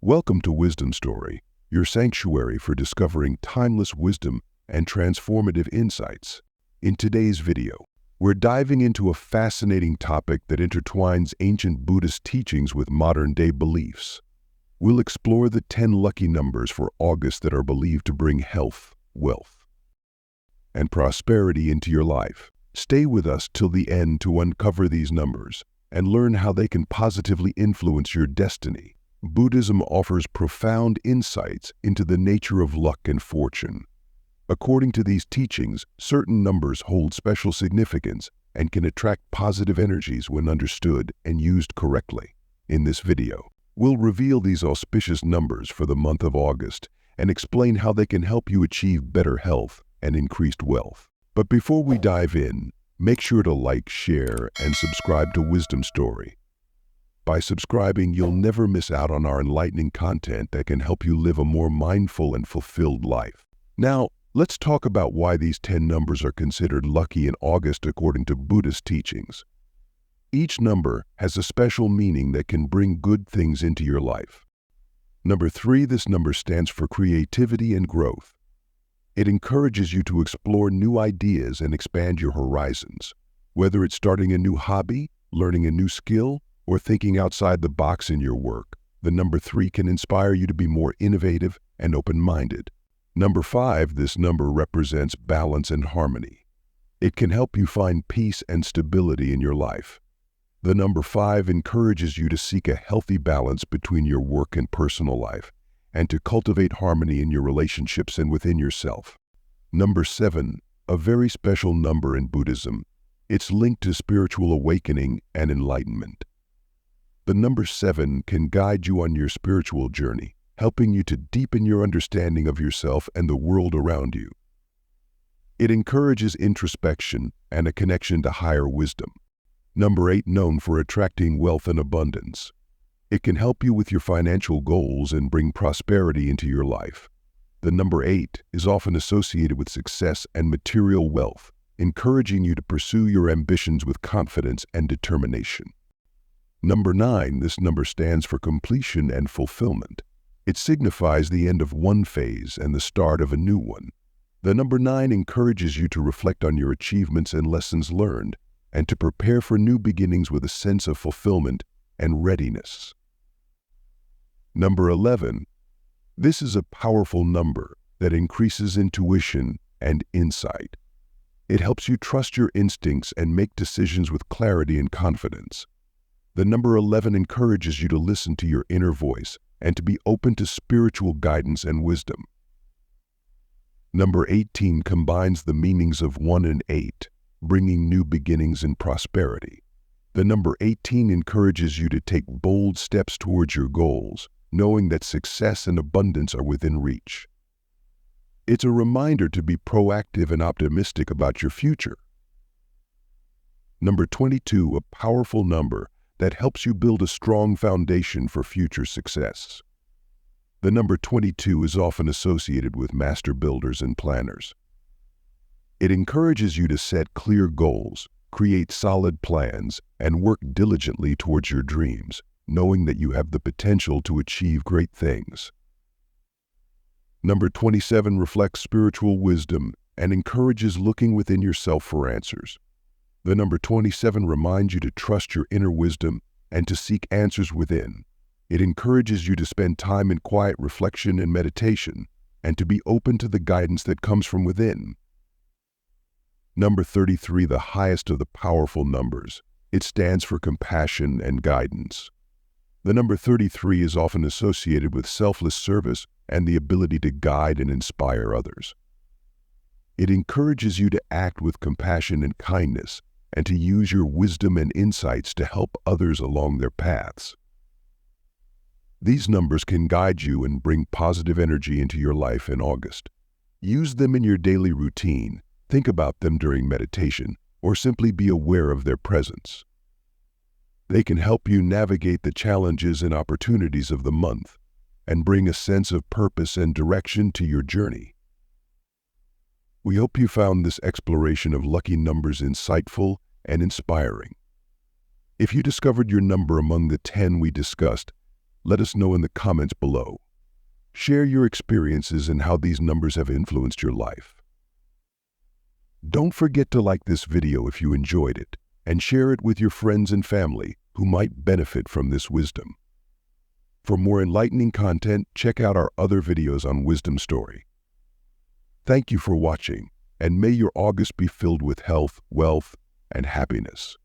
Welcome to Wisdom Story, your sanctuary for discovering timeless wisdom and transformative insights. In today's video, we're diving into a fascinating topic that intertwines ancient Buddhist teachings with modern-day beliefs. We'll explore the 10 lucky numbers for August that are believed to bring health, wealth, and prosperity into your life. Stay with us till the end to uncover these numbers and learn how they can positively influence your destiny. Buddhism offers profound insights into the nature of luck and fortune. According to these teachings, certain numbers hold special significance and can attract positive energies when understood and used correctly. In this video, we'll reveal these auspicious numbers for the month of August and explain how they can help you achieve better health and increased wealth. But before we dive in, make sure to like, share, and subscribe to Wisdom Story. By subscribing, you'll never miss out on our enlightening content that can help you live a more mindful and fulfilled life. Now, let's talk about why these 10 numbers are considered lucky in August according to Buddhist teachings. Each number has a special meaning that can bring good things into your life. Number 3, this number stands for creativity and growth. It encourages you to explore new ideas and expand your horizons. Whether it's starting a new hobby, learning a new skill, or thinking outside the box in your work, the number 3 can inspire you to be more innovative and open-minded. Number 5, this number represents balance and harmony. It can help you find peace and stability in your life. The number 5 encourages you to seek a healthy balance between your work and personal life, and to cultivate harmony in your relationships and within yourself. Number 7, a very special number in Buddhism. It's linked to spiritual awakening and enlightenment. The number 7 can guide you on your spiritual journey, helping you to deepen your understanding of yourself and the world around you. It encourages introspection and a connection to higher wisdom. Number 8, known for attracting wealth and abundance. It can help you with your financial goals and bring prosperity into your life. The number 8 is often associated with success and material wealth, encouraging you to pursue your ambitions with confidence and determination. Number 9, this number stands for completion and fulfillment. It signifies the end of one phase and the start of a new one. The number 9 encourages you to reflect on your achievements and lessons learned, and to prepare for new beginnings with a sense of fulfillment and readiness. Number 11, this is a powerful number that increases intuition and insight. It helps you trust your instincts and make decisions with clarity and confidence. The number 11 encourages you to listen to your inner voice and to be open to spiritual guidance and wisdom. Number 18 combines the meanings of 1 and 8, bringing new beginnings and prosperity. The number 18 encourages you to take bold steps towards your goals, knowing that success and abundance are within reach. It's a reminder to be proactive and optimistic about your future. Number 22, a powerful number that helps you build a strong foundation for future success. The number 22 is often associated with master builders and planners. It encourages you to set clear goals, create solid plans, and work diligently towards your dreams, knowing that you have the potential to achieve great things. Number 27 reflects spiritual wisdom and encourages looking within yourself for answers. The number 27 reminds you to trust your inner wisdom and to seek answers within. It encourages you to spend time in quiet reflection and meditation, and to be open to the guidance that comes from within. Number 33, the highest of the powerful numbers. It stands for compassion and guidance. The number 33 is often associated with selfless service and the ability to guide and inspire others. It encourages you to act with compassion and kindness, and to use your wisdom and insights to help others along their paths. These numbers can guide you and bring positive energy into your life in August. Use them in your daily routine, think about them during meditation, or simply be aware of their presence. They can help you navigate the challenges and opportunities of the month, and bring a sense of purpose and direction to your journey. We hope you found this exploration of lucky numbers insightful and inspiring. If you discovered your number among the 10 we discussed, Let us know in the comments below. Share your experiences and how these numbers have influenced your life. Don't forget to like this video if you enjoyed it, and share it with your friends and family who might benefit from this wisdom. For more enlightening content, check out our other videos on wisdom story. Thank you for watching, and may your August be filled with health, wealth, and happiness.